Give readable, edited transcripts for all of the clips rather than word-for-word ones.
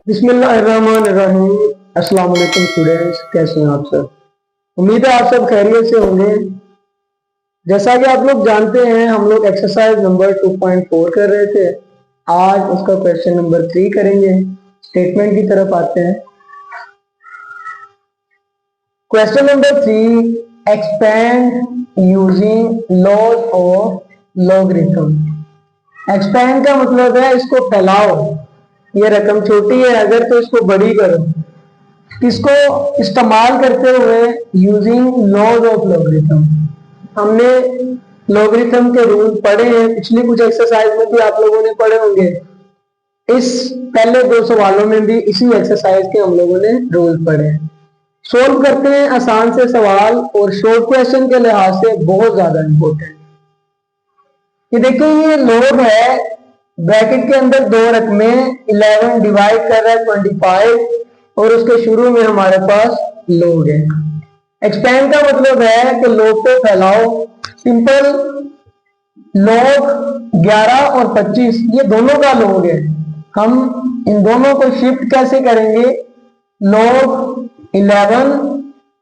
बिस्मिल्लाहिर्रहमानिर्रहीम। अस्सलाम वालेकुम स्टूडेंट्स, कैसे हैं आप सब। उम्मीद है आप सब खैरियत से होंगे। जैसा कि आप लोग जानते हैं, हम लोग एक्सरसाइज नंबर 2.4 कर रहे थे। आज उसका क्वेश्चन नंबर 3 करेंगे। स्टेटमेंट की तरफ आते हैं। Question number 3, expand using laws of logarithm. Expand का मतलब है इसको फैलाओ। ये रकम छोटी है अगर, तो इसको बड़ी करो। इसको इस्तेमाल करते हुए यूजिंग लॉज ऑफ लॉगरिथम। हमने लॉगरिथम के रूल पढ़े हैं, पिछली कुछ एक्सरसाइज में भी आप लोगों ने पढ़े होंगे। इस पहले दो सवालों में भी इसी एक्सरसाइज के हम लोगों ने रूल पढ़े हैं। सोल्व करते हैं आसान से सवाल, और शॉर्ट क्वेश्चन के लिहाज से बहुत ज्यादा इंपॉर्टेंट। ये देखिए, ये लॉग है, ब्रैकेट के अंदर दो रकमें, 11 डिवाइड कर रहा है 25, और उसके शुरू में हमारे पास लॉग है। एक्सपेंड का मतलब है कि लॉग को फैलाओ। सिंपल, लॉग 11 और 25 ये दोनों का लॉग है। हम इन दोनों को शिफ्ट कैसे करेंगे? लॉग 11,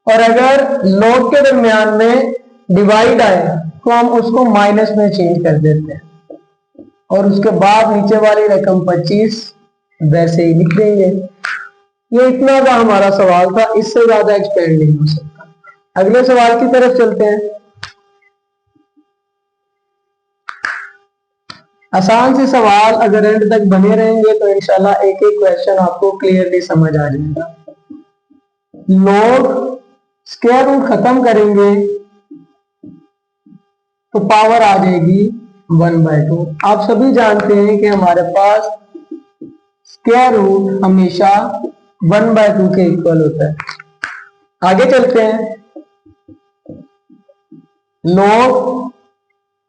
और अगर लॉग के दरमियान में डिवाइड आए तो हम उसको माइनस में चेंज कर देते हैं, और उसके बाद नीचे वाली रकम 25 वैसे ही लिख देंगे। ये इतना का हमारा सवाल था, इससे ज्यादा एक्सपेंड नहीं हो सकता। अगले सवाल की तरफ चलते हैं। आसान से सवाल, अगर एंड तक बने रहेंगे तो इंशाल्लाह एक एक क्वेश्चन आपको क्लियरली समझ आ जाएगा। लॉग स्क्वायर रूट खत्म करेंगे तो पावर आ जाएगी 1/2। आप सभी जानते हैं कि हमारे पास स्क्वायर रूट हमेशा 1/2 के इक्वल होता है। आगे चलते हैं। लॉग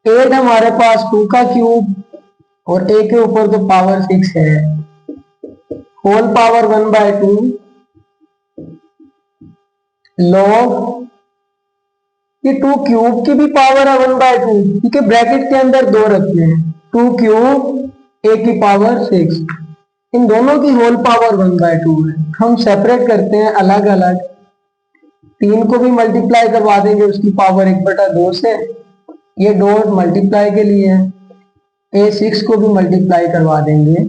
8 हमारे पास 2 का क्यूब, और a के ऊपर तो पावर 6 है, होल पावर 1/2 लॉग, ये 2 क्यूब की भी पावर है 1/2, क्योंकि ब्रैकेट के अंदर दो रखते हैं। 2 क्यूब a की पावर 6, इन दोनों की होल पावर 1/2 है। हम सेपरेट करते हैं अलग अलग। 3 को भी मल्टीप्लाई करवा देंगे उसकी पावर 1/2 से, ये डॉट मल्टीप्लाई के लिए है। A6 को भी मल्टीप्लाई करवा देंगे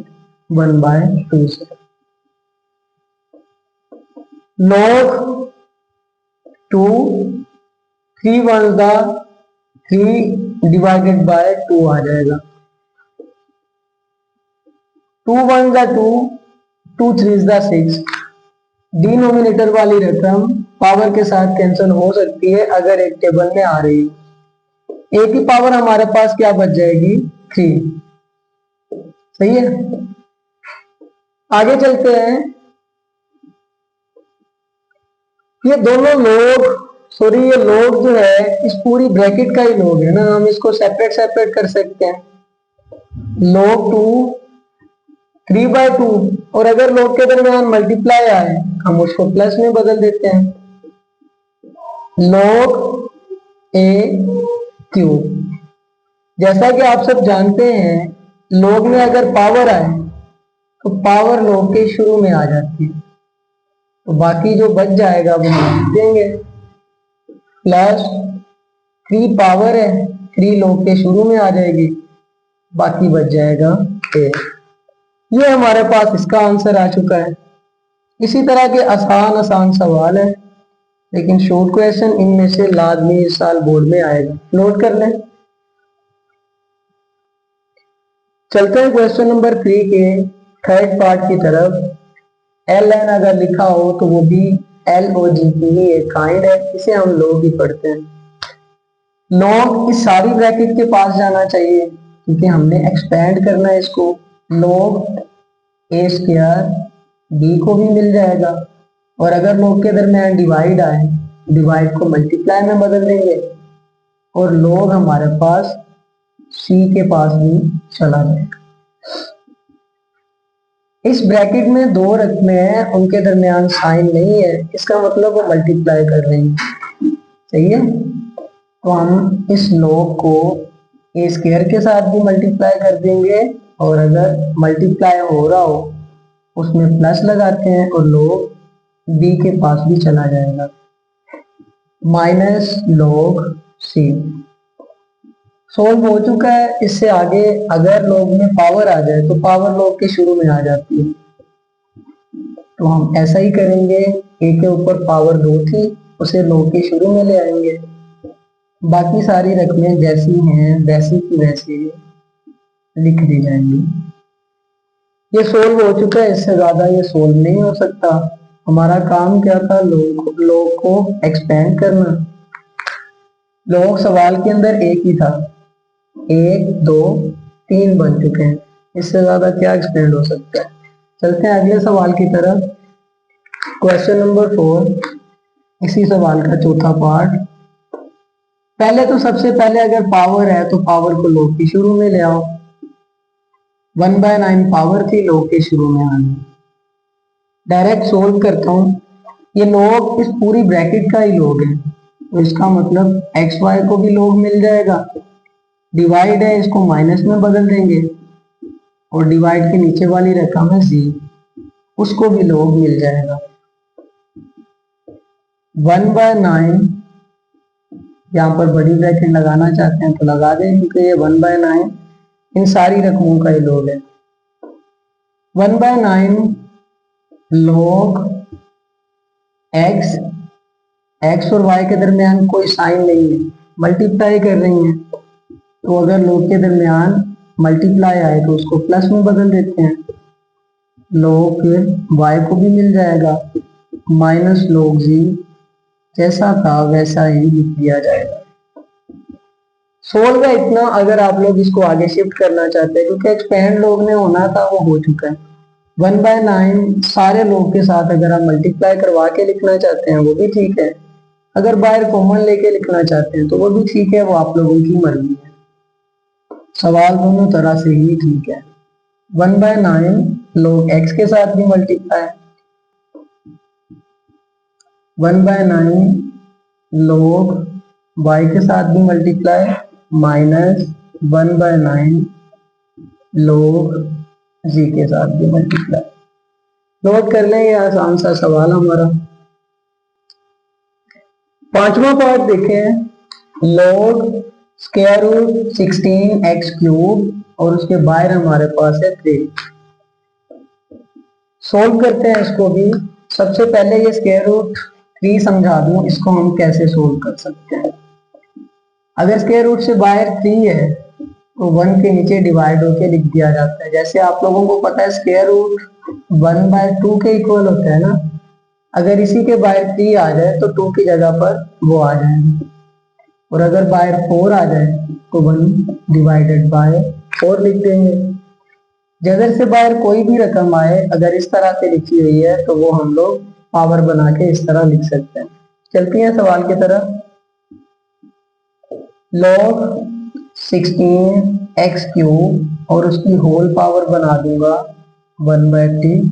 1/2 से। लॉग 2, 3 1 दा 3 डिवाइडेड बाय 2 आ जाएगा। 2 1 दा 2, 2 3 दा 6। डिनोमिनेटर वाली रकम पावर के साथ कैंसिल हो सकती है अगर एक टेबल में आ रही है। a की पावर हमारे पास क्या बच जाएगी? 3। सही है। आगे चलते हैं। ये दोनों लॉग, सॉरी ये लॉग जो है इस पूरी ब्रैकेट का ही लॉग है ना, हम इसको सेपरेट सेपरेट कर सकते हैं। लॉग 2 3/2, और अगर लॉग के दरमियान मल्टीप्लाई आए हम उसको प्लस में बदल देते हैं। Log a cube. जैसा कि आप सब जानते हैं, लॉग में अगर पावर आए तो पावर लॉग के शुरू में आ जाती है, तो बाकी जो बच जाएगा वो हम देंगे। प्लस 3 पावर है, 3 लॉग के शुरू में आ जाएगी, बाकी बच जाएगा a। ये हमारे पास इसका आंसर आ चुका है। इसी तरह के आसान आसान सवाल है, लेकिन शॉर्ट क्वेश्चन इनमें से लाजमी इस साल बोर्ड में आएगा, नोट कर लें। चलते हैं क्वेश्चन नंबर 3 के थर्ड पार्ट की तरफ। एल एन अगर लिखा हो तो वो भी LOG की ही एक काइंड है, इसे हम लॉग ही पढ़ते हैं। लॉग इस सारी ब्रैकेट के पास जाना चाहिए, क्योंकि हमने एक्सपेंड करना है इसको। लॉग a स्क्वायर b को भी मिल जाएगा, और अगर लॉग के दरमियान डिवाइड आए, डिवाइड को मल्टीप्लाई में बदल देंगे, और लॉग हमारे पास c के पास भी चला जाएगा। इस ब्रैकेट में दो रकमें हैं, उनके दरमियान साइन नहीं है, इसका मतलब वो मल्टीप्लाई कर रहे हैं। सही है। तो हम इस लॉग को a स्क्वायर के साथ भी मल्टीप्लाई कर देंगे, और अगर मल्टीप्लाई हो रहा हो उसमें प्लस लगाते हैं और log b के पास भी चला जाएगा, माइनस log c। सोल्व हो चुका है। इससे आगे अगर log में पावर आ जाए तो पावर log के शुरू में आ जाती है, तो हम ऐसा ही करेंगे। a के ऊपर पावर 2 थी, उसे log के शुरू में ले आएंगे। बाकी सारी रकमें जैसी हैं वैसी की वैसी लिख दी जाएंगी। ये सोल्व हो चुका है, इससे ज्यादा ये सोल्व नहीं हो सकता। हमारा काम क्या था, log को एक्सपेंड करना। log सवाल के अंदर एक ही था, 1 2 3 बन चुके हैं, इससे ज्यादा क्या एक्सपेंड हो सकता है। चलते हैं अगले सवाल की तरफ। क्वेश्चन नंबर 4, इसी सवाल का चौथा पार्ट। पहले तो सबसे पहले अगर पावर है तो पावर को log के शुरू में ले आओ। 1/9 पावर थी, log के शुरू में आनी। डायरेक्ट सोल्व करता हूं। ये log इस पूरी ब्रैकेट का ही log है, तो इसका मतलब xy को भी log मिल जाएगा। डिवाइड है, इसको माइनस में बदल देंगे और डिवाइड के नीचे वाली रकम है z, उसको भी log मिल जाएगा। 1/9, यहाँ पर बड़ी ब्रैकेट लगाना चाहते हैं तो लगा दें, क्योंकि ये 1/9 इन सारी रकमों का ही log है। 1/9 log x और y के दरमियान कोई साइन नहीं है, मल्टीप्लाई कर रही हैं, तो अगर log के दरमियान मल्टीप्लाई आए तो उसको प्लस में बदल देते हैं। log y को भी मिल जाएगा, माइनस log z, जैसा था वैसा ही लिख दिया जाएगा। सोल्व है इतना। अगर आप लोग इसको आगे शिफ्ट करना चाहते हैं, क्योंकि एक्सपेंड log में होना था वो हो चुका है। 1/9 सारे log के साथ अगर आप मल्टीप्लाई करवा के लिखना चाहते हैं वो भी ठीक है, अगर बाहर कॉमन लेके लिखना चाहते हैं तो वो भी ठीक है, वो आप लोगों की मर्जी है। सवाल दोनों तरह से ही ठीक है। 1/9 log x के साथ भी मल्टीप्लाई, 1/9 log y के साथ भी मल्टीप्लाई, माइनस 1/9 log z के साथ भी मल्टीप्लाई। नोट कर लें, ये आसान सा सवाल हमारा। पांचवा पार्ट देखें, log square root 16x cube और उसके बाहर हमारे पास है 3। सोल्व करते हैं इसको भी। सबसे पहले ये स्क्वायर रूट 3 समझा दूं, इसको हम कैसे सोल्व कर सकते हैं। अगर स्क्वायर रूट से बाहर 3 है तो 1 के नीचे डिवाइड होके लिख दिया जाता है। जैसे आप लोगों को पता है स्क्वायर रूट 1/2 के इक्वल होता है ना, अगर इसी के बाहर 3 आ जाए तो 2 की जगह पर वो आ जाएगा, और अगर बाहर 4 आ जाए तो 1/4 लिख देंगे। जगह से बाहर कोई भी रकम आए अगर इस तरह से लिखी हुई है तो वो हम लोग पावर बना के इस तरह लिख सकते हैं। चलती हैं सवाल की तरफ। log 16x क्यूब और उसकी होल पावर बना दूंगा 1/3,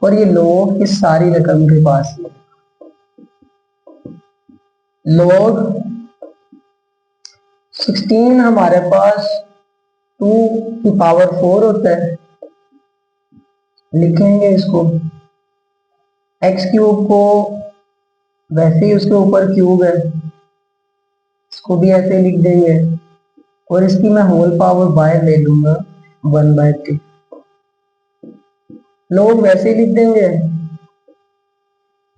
और ये log इस सारी रकम के पास है। log 16 हमारे पास 2 की पावर 4 होता है, लिखेंगे इसको। x क्यूब को वैसे ही उसके ऊपर क्यूब है, इसको भी ऐसे लिख देंगे, और इसकी मैं होल पावर बाहर ले लूंगा 1/3। लोग वैसे ही लिख देंगे,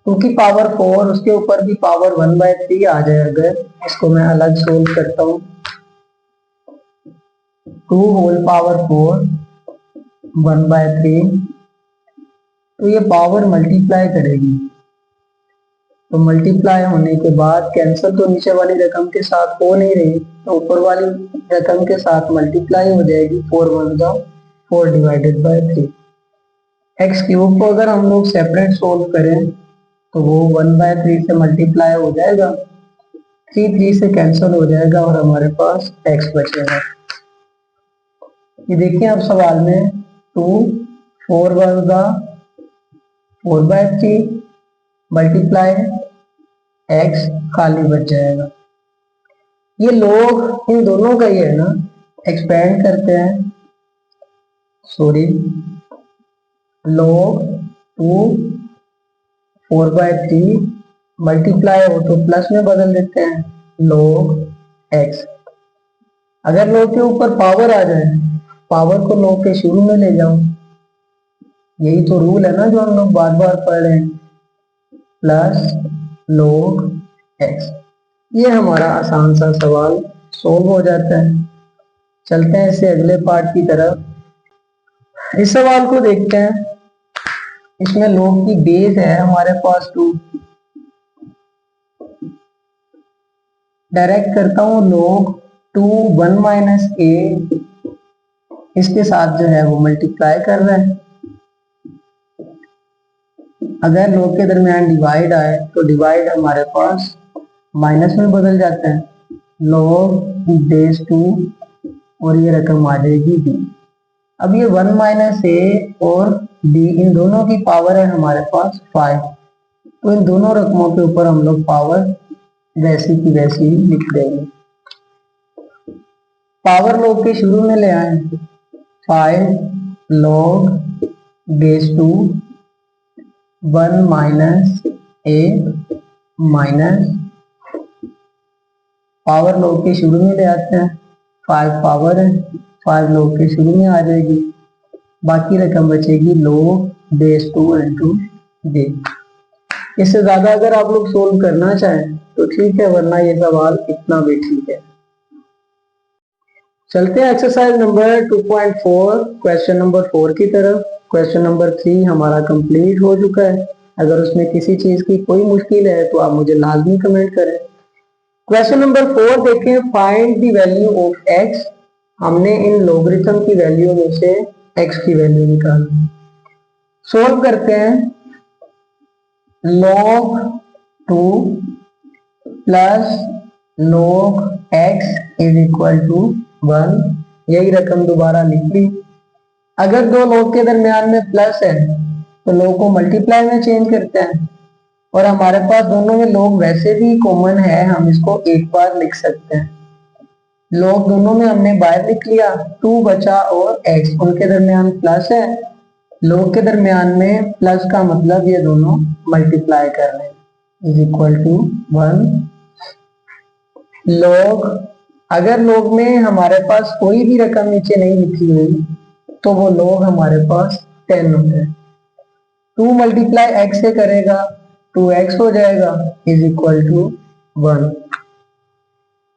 2 की पावर 4 उसके ऊपर भी पावर 1/3 आ जाए। अगर इसको मैं अलग सोल्व करता हूँ, 2 होल पावर 4 1/3, तो ये पावर मल्टीप्लाई करेगी, तो मल्टीप्लाई होने के बाद कैंसिल तो नीचे वाली रकम के साथ हो नहीं रही, तो ऊपर वाली रकम के साथ मल्टीप्लाई हो जाएगी। 4 1 4 डिवाइडेड बाय 3। एक्स क्यूब को अगर हम लोग सेपरेट सोल्व करें तो वो 1/3 से मल्टीप्लाई हो जाएगा, 3 से कैंसिल हो जाएगा और हमारे पास एक्स बचेगा। ये देखिए आप सवाल में 2 4 1 4/3 मल्टीप्लाई एक्स खाली बच जाएगा। ये लोग इन दोनों का ही है ना, एक्सपेंड करते हैं, सॉरी log 2 4/3 मल्टीप्लाई हो तो प्लस में बदल देते हैं log x। अगर log के ऊपर पावर आ जाए, पावर को log के शुरू में ले जाओ, यही तो रूल है ना जो हम लोग बार बार पढ़ रहे हैं, प्लस log x। ये हमारा आसान सा सवाल सोल्व हो जाता है। चलते हैं इससे अगले पार्ट की तरफ। इस सवाल को देखते हैं। इसमें log की बेस है हमारे पास 2। डायरेक्ट करता हूं log 2 1 माइनस a, इसके साथ जो है वो मल्टीप्लाई कर रहा है। अगर log के दरमियान डिवाइड आए तो डिवाइड हमारे पास माइनस में बदल जाता है, log बेस 2 और ये रकम आ जाएगी b। अब ये 1 माइनस a और b इन दोनों की पावर है हमारे पास 5, तो इन दोनों रकमों के ऊपर हम लोग पावर वैसी की वैसी ही लिख देंगे। पावर log के शुरू में ले आए, 5 log base 2 1 minus a minus power log के शुरू में ले आते हैं, 5 पावर है, 5 log के शुरू में आ जाएगी, बाकी रकम बचेगी log बेस 2 इंटू b। इससे ज्यादा अगर आप लोग सोल्व करना चाहें तो ठीक है, वरना ये सवाल इतना भी ठीक है। चलते हैं एक्सरसाइज नंबर 2.4 क्वेश्चन नंबर 4 की तरफ। क्वेश्चन नंबर 3 हमारा कंप्लीट हो चुका है। अगर उसमें किसी चीज की कोई मुश्किल है तो आप मुझे लाजमी कमेंट करें। क्वेश्चन नंबर 4 देखें, find the value of x। हमने इन लोगरिथम की वैल्यू में से x की वैल्यू निकालनी। सोल्व करते हैं। log 2 plus log x is equal to 1, यही रकम दोबारा लिख ली। अगर दो log के दरमियान में प्लस है तो log को मल्टीप्लाई में चेंज करते हैं, और हमारे पास दोनों में log वैसे भी कॉमन है, हम इसको एक बार लिख सकते हैं। log दोनों में हमने बाहर लिख लिया, 2 बचा और x, उनके दरमियान प्लस है, log के दरमियान में प्लस का मतलब ये दोनों मल्टीप्लाई कर रहे हैं, इज इक्वल टू 1 log। अगर log में हमारे पास कोई भी रकम नीचे नहीं लिखी हुई तो वो log हमारे पास 10 होता है। 2 मल्टीप्लाई x से करेगा 2x हो जाएगा, इज इक्वल टू 1।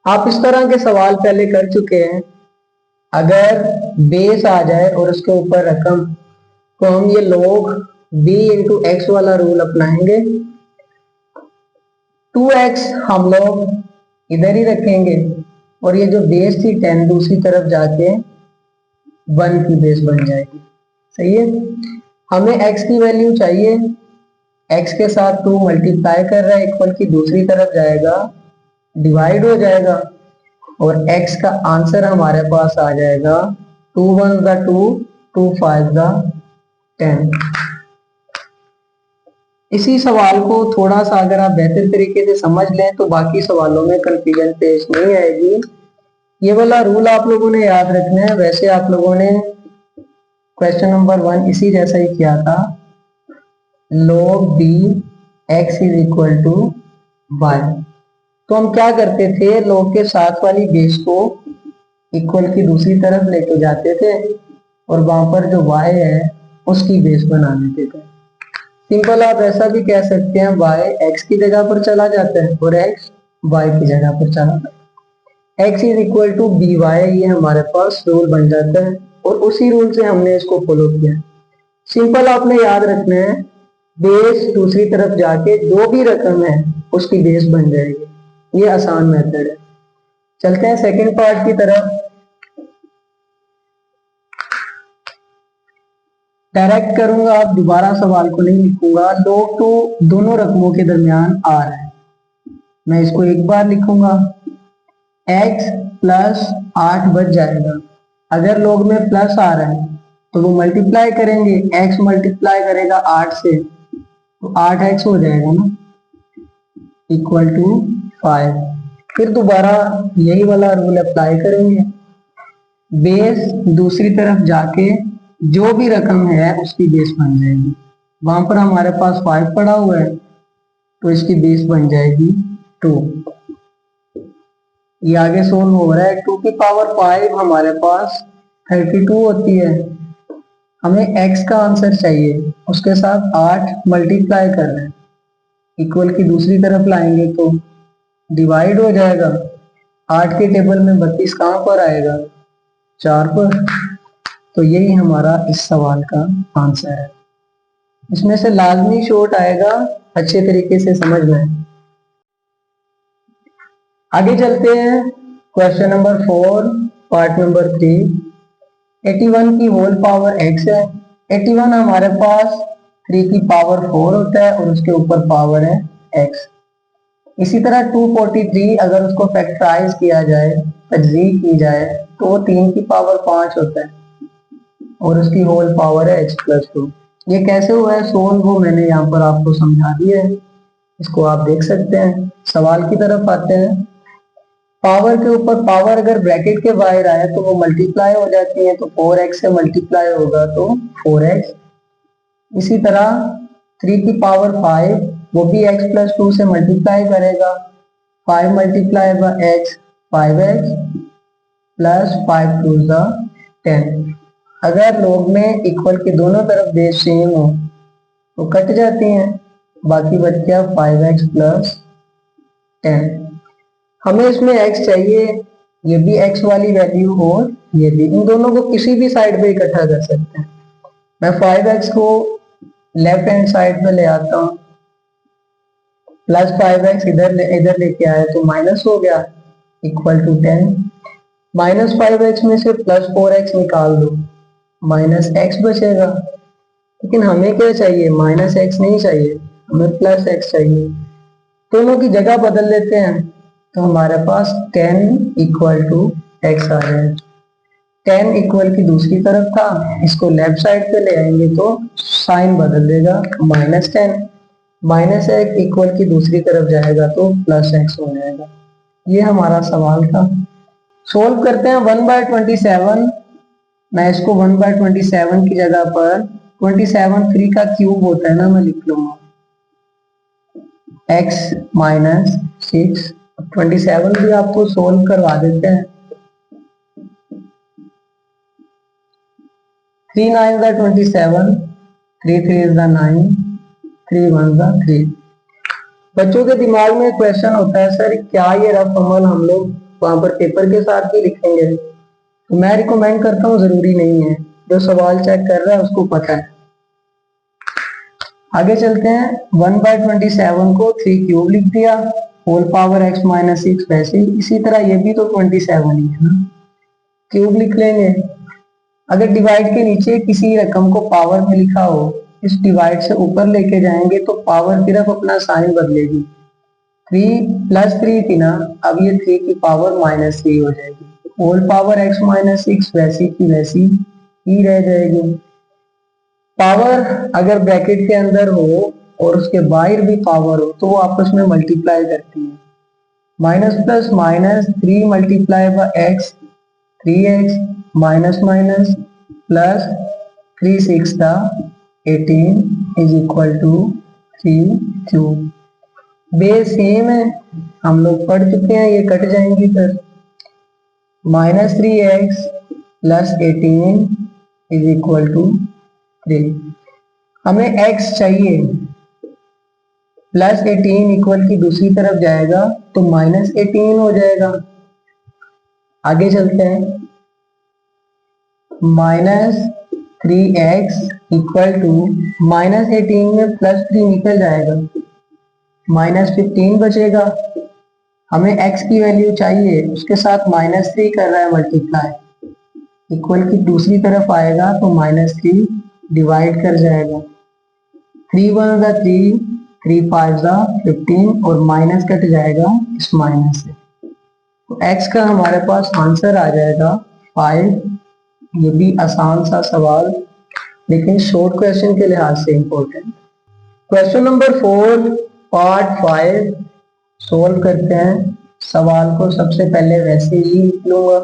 आप इस तरह के सवाल पहले कर चुके हैं। अगर बेस आ जाए और उसके ऊपर रकम, तो हम ये log b इंटू एक्स वाला रूल अपनाएंगे। 2x हम लोग इधर ही रखेंगे और ये जो बेस थी 10 दूसरी तरफ जाके 1 की बेस बन जाएगी। सही है। हमें x की वैल्यू चाहिए, x के साथ 2 मल्टीप्लाई कर रहा है, इक्वल की दूसरी तरफ जाएगा, डिवाइड हो जाएगा, और x का आंसर हमारे पास आ जाएगा 2 1 द 2, 2 5 द 10। इसी सवाल को थोड़ा सा अगर आप बेहतर तरीके से समझ लें तो बाकी सवालों में कंफ्यूजन पेश नहीं आएगी। ये वाला रूल आप लोगों ने याद रखना है। वैसे आप लोगों ने क्वेश्चन नंबर 1 इसी जैसा ही किया था, log b x is equal to y। तो हम क्या करते थे, log के साथ वाली बेस को इक्वल की दूसरी तरफ लेके जाते थे और वहां पर जो y है उसकी बेस बना देते थे। सिंपल आप ऐसा भी कह सकते हैं, y x की जगह पर चला जाता है और x y की जगह पर चला जाता है। x is equal to B Y, ये हमारे पास रूल बन जाता है और उसी रूल से हमने इसको फॉलो किया। सिंपल आपने याद रखना है, बेस दूसरी तरफ जाके जो भी रकम है उसकी बेस बन जाएगी। ये आसान मेथड है। चलते हैं सेकंड पार्ट की तरफ। डायरेक्ट करूंगा, आप दोबारा सवाल को नहीं लिखूंगा। log तो दोनों रकमों के दरमियान आ रहा है, मैं इसको एक बार लिखूंगा, x प्लस 8 बच जाएगा। अगर log में प्लस आ रहा है तो वो मल्टीप्लाई करेंगे, x मल्टीप्लाई करेगा 8 से तो 8x हो जाएगा ना, इक्वल टू 5। फिर दोबारा यही वाला रूल अप्लाई करेंगे, बेस दूसरी तरफ जाके जो भी रकम है उसकी बेस बन जाएगी। वहां पर हमारे पास 5 पड़ा हुआ है तो इसकी बेस बन जाएगी 2। ये आगे सोल्व हो रहा है। 2 की पावर 5 हमारे पास 32 होती है। हमें x का आंसर चाहिए, उसके साथ 8 मल्टीप्लाई कर रहे हैं, इक्वल की दूसरी तरफ लाएंगे तो डिवाइड हो जाएगा। 8 के टेबल में 32 कहां पर आएगा? 4 पर। तो यही हमारा इस सवाल का आंसर है। इसमें से लाजमी शॉर्ट आएगा, अच्छे तरीके से समझ में। आगे चलते हैं। Question number 4 part number 3। 81 की होल पावर x है। 81 हमारे पास 3 की पावर 4 होता है और उसके ऊपर पावर है x। इसी तरह 243 अगर उसको फैक्टराइज किया जाए, तजज़ीह की जाए, तो वो 3 की पावर 5 होता है और उसकी होल पावर है x+2। ये कैसे हुआ है सोल्व, वो मैंने यहाँ पर आपको समझा दिया है, इसको आप देख सकते हैं। सवाल की तरफ आते हैं। पावर के ऊपर पावर अगर ब्रैकेट के बाहर आए तो वो मल्टीप्लाई हो जाती है, तो 4x से मल्टीप्लाई होगा तो 4x। इसी तरह 3 की पावर 5 वो भी x+2 से मल्टीप्लाई करेगा। 5 multiply by x 5x plus 5 2 10। अगर लोग में इक्वल के दोनों तरफ बेस सेम हो तो कट जाती हैं, बाकी बच गया 5x प्लस 10। हमें इसमें x चाहिए, ये भी x वाली वैल्यू और ये भी, इन दोनों को किसी भी साइड पे इकट्ठा कर सकते हैं। मैं 5x को लेफ्ट हैंड साइड पे ले आता हूँ, प्लस 5x इधर लेके आया तो माइनस हो गया, इक्वल टू 10। माइनस 5x में से प्लस 4x निकाल दो, माइनस x बचेगा। लेकिन हमें क्या चाहिए? माइनस x नहीं चाहिए, हमें प्लस x चाहिए। दोनों की जगह बदल लेते हैं तो हमारे पास 10 इक्वल टू x आ रहा है। 10 इक्वल की दूसरी तरफ था, इसको लेफ्ट साइड पे ले आएंगे तो साइन बदल देगा, -10। माइनस x इक्वल की दूसरी तरफ जाएगा तो प्लस x हो जाएगा। ये हमारा सवाल था। सोल्व करते हैं। 1/27, मैं इसको 1/27 की जगह पर 27 3 का क्यूब होता है ना, मैं लिख लूंगा x माइनस 6। 27 भी आपको सोल्व करवा देते हैं। 3 9 is 27, 3 3 is 9, 3 1 is 3। बच्चों के दिमाग में क्वेश्चन होता है, सर क्या ये रफ अमल हम लोग वहां पर पेपर के साथ ही लिखेंगे? तो मैं रिकमेंड करता हूँ जरूरी नहीं है, जो सवाल चेक कर रहा है उसको पता है। आगे चलते हैं। 1/27 को 3 क्यूब लिख दिया, होल पावर x माइनस 6 वैसे ही। इसी तरह ये भी तो 27 ही है ना, क्यूब लिख लेंगे। अगर डिवाइड के नीचे किसी रकम को पावर में लिखा हो, इस डिवाइड से ऊपर लेके जाएंगे तो पावर सिर्फ अपना साइन बदलेगी। 3 + 3 थी ना, अब ये 3 की पावर -3 हो जाएगी। होल पावर x माइनस 6 वैसी की वैसी ही रह जाएगी। पावर अगर ब्रैकेट के अंदर हो और उसके बाहर भी पावर हो तो वो आपस में मल्टीप्लाई करती है। Minus plus minus 3 multiply by x 3x minus minus plus 3 6 18 is equal to 3 cube. Base same है, हम लोग पढ़ चुके हैं, ये कट जाएंगी फिर। -3x plus 18 is equal to 3। हमें x चाहिए, प्लस 18 इक्वल की दूसरी तरफ जाएगा तो -18 हो जाएगा। आगे चलते हैं। -3x इक्वल टू -18 में +3 निकल जाएगा, -15 बचेगा। हमें x की वैल्यू चाहिए, उसके साथ -3 कर रहा है मल्टीप्लाई, इक्वल की दूसरी तरफ आएगा तो -3 डिवाइड कर जाएगा। 3 1 is 3, 3 5 is 15 और माइनस कट जाएगा इस माइनस से, तो x का हमारे पास आंसर आ जाएगा 5। ये भी आसान सा सवाल, लेकिन शॉर्ट क्वेश्चन के लिहाज से important. Question number 4 part 5 solve करते हैं। सवाल को सबसे पहले वैसे ही लिख लूंगा,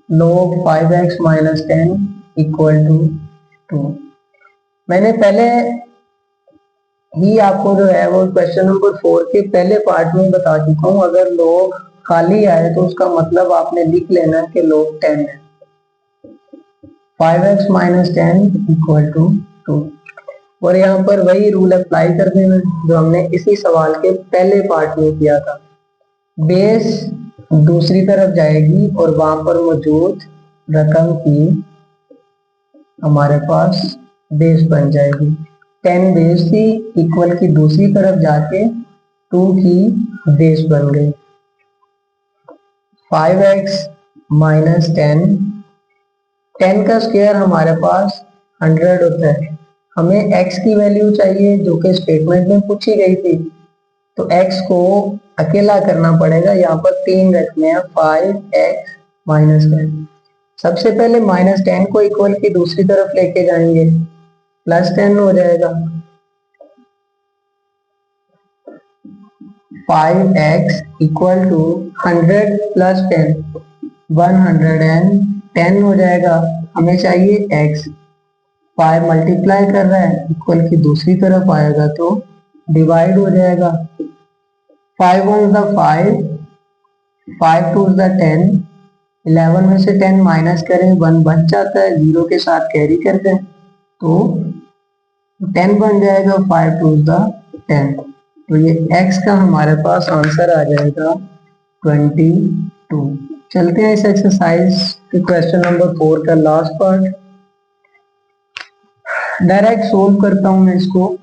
log 5x - 10 इक्वल टू 2। मैंने पहले ही आपको जो है वो क्वेश्चन नंबर 4 के पहले पार्ट में बता चुका हूँ। अगर लॉग खाली आए तो उसका मतलब आपने लिख लेना है कि लॉग 10 है। 5x minus 10 equal to 2। और यहाँ पर वही रूल अप्लाई कर देना जो हमने इसी सवाल के पहले पार्ट में किया था। बेस दूसरी तरफ जाएगी और वहां पर मौजूद रकम की हमारे पास बेस बन जाएगी। 10 बेस थी, इक्वल की दूसरी तरफ जाके 2 की बेस बन गई। 5x माइनस 10 का स्क्वायर हमारे पास 100 होता है। हमें x की वैल्यू चाहिए जो कि स्टेटमेंट में पूछी गई थी, तो x को अकेला करना पड़ेगा। यहाँ पर 3 रखने हैं, 5x माइनस 10। सबसे पहले माइनस 10 को इक्वल की दूसरी तरफ लेके जाएंगे, प्लस 10 हो जाएगा। 5x इक्वल टू 100 प्लस 10 110 हो जाएगा। हमें चाहिए x, 5 मल्टीप्लाई कर रहा है, इक्वल की दूसरी तरफ आएगा तो डिवाइड हो जाएगा। 5 1 ज़ा 5, 5 2 ज़ा 10, 11 में से 10 माइनस करें 1 बच जाता है, 0 के साथ कैरी करते हैं तो 10 बन जाएगा। 5 2 ज़ा 10, तो ये x का हमारे पास आंसर आ जाएगा 22। चलते हैं इस एक्सरसाइज के क्वेश्चन नंबर 4 का लास्ट पार्ट। डायरेक्ट सोल्व करता हूं मैं इसको।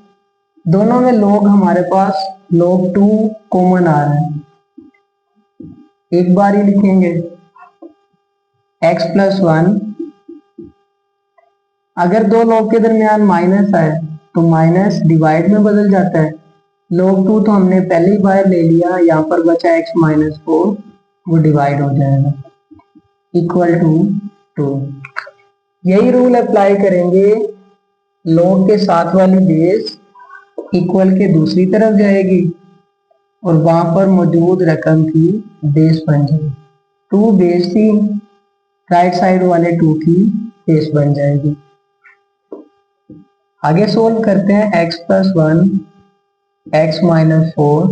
दोनों में log हमारे पास log 2 कॉमन आ रहा है, एक बार ही लिखेंगे x प्लस 1। अगर दो log के दरमियान माइनस आए तो माइनस डिवाइड में बदल जाता है। log 2 तो हमने पहली बार ले लिया, यहाँ पर बचा x माइनस 4, वो डिवाइड हो जाएगा, इक्वल टू 2। यही रूल अप्लाई करेंगे, log के साथ वाली बेस इक्वल के दूसरी तरफ जाएगी और वहां पर मौजूद रकम की बेस बन जाएगी। 2 बेस थी, राइट साइड वाले 2 की बेस बन जाएगी। आगे सोल्व करते हैं। x प्लस 1 x माइनस 4,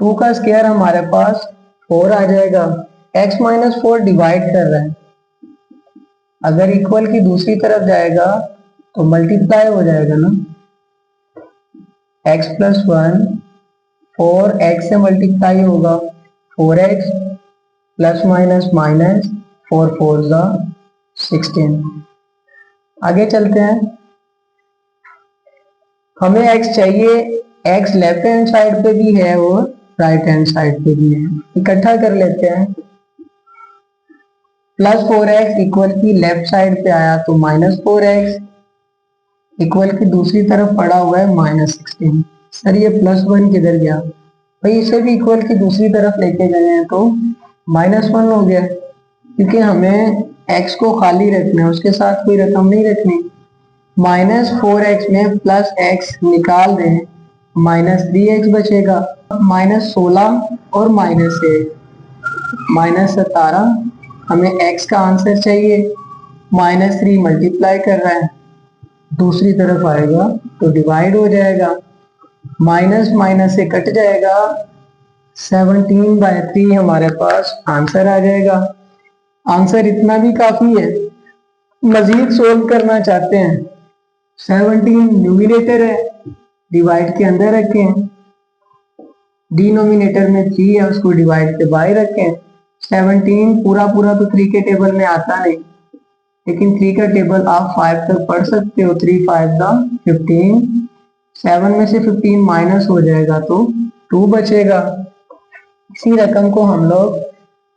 2 का स्क्वायर हमारे पास 4 आ जाएगा। x माइनस 4 डिवाइड कर रहा है, अगर इक्वल की दूसरी तरफ जाएगा तो मल्टीप्लाई हो जाएगा ना। x प्लस 1 4x से मल्टीप्लाई होगा, 4x प्लस माइनस माइनस 4 4 ज़ा 16। आगे चलते हैं। हमें x चाहिए, x लेफ्ट हैंड साइड पे भी है और राइट हैंड साइड पे भी है, इकट्ठा कर लेते हैं। प्लस 4x इक्वल की लेफ्ट साइड पे आया तो माइनस 4x, इक्वल की दूसरी तरफ पड़ा हुआ है माइनस 16। सर ये प्लस 1 किधर गया? भाई इसे भी इक्वल की दूसरी तरफ लेके गए हैं तो माइनस 1 हो गया, क्योंकि हमें x को खाली रखना है, उसके साथ कोई रकम नहीं रखनी। माइनस 4x में प्लस x निकाल दें, माइनस 3x बचेगा। माइनस 16 और माइनस 1 माइनस 17, हमें x का आंसर चाहिए। माइनस 3 मल्टीप्लाई कर रहा है, दूसरी तरफ आएगा तो डिवाइड हो जाएगा, माइनस माइनस से कट जाएगा, 17/3 हमारे पास आंसर आ जाएगा। आंसर इतना भी काफी है, मजीद सोल्व करना चाहते हैं। 17 न्यूमिनेटर है, डिवाइड के अंदर रखें, डिनोमिनेटर में 3 है, उसको डिवाइड के बाहर रखें। 17 पूरा पूरा तो 3 के टेबल में आता नहीं, लेकिन 3 का टेबल आप 5 तक पढ़ सकते हो। 3 5 का 15, 7 में से 15 माइनस हो जाएगा तो 2 बचेगा। इसी रकम को हम लोग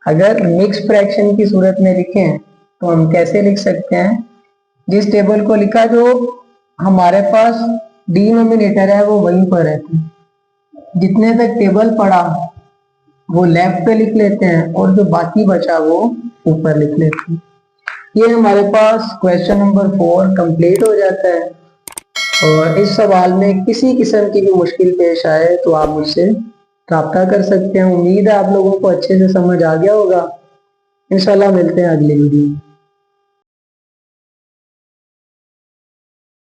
अगर मिक्स फ्रैक्शन की सूरत में लिखें तो हम कैसे लिख सकते हैं? जिस टेबल को लिखा, जो हमारे पास डिनोमिनेटर है वो वहीं पर है, जितने तक टेबल पड़ा वो लेफ्ट पे लिख लेते हैं और जो बाकी बचा वो ऊपर लिख लेते हैं। ये हमारे पास क्वेश्चन नंबर 4 कंप्लीट हो जाता है। और इस सवाल में किसी किस्म की भी मुश्किल पेश आए तो आप मुझसे राब्ता कर सकते हैं। उम्मीद है आप लोगों को अच्छे से समझ आ गया होगा। इंशाल्लाह मिलते हैं अगली वीडियो में।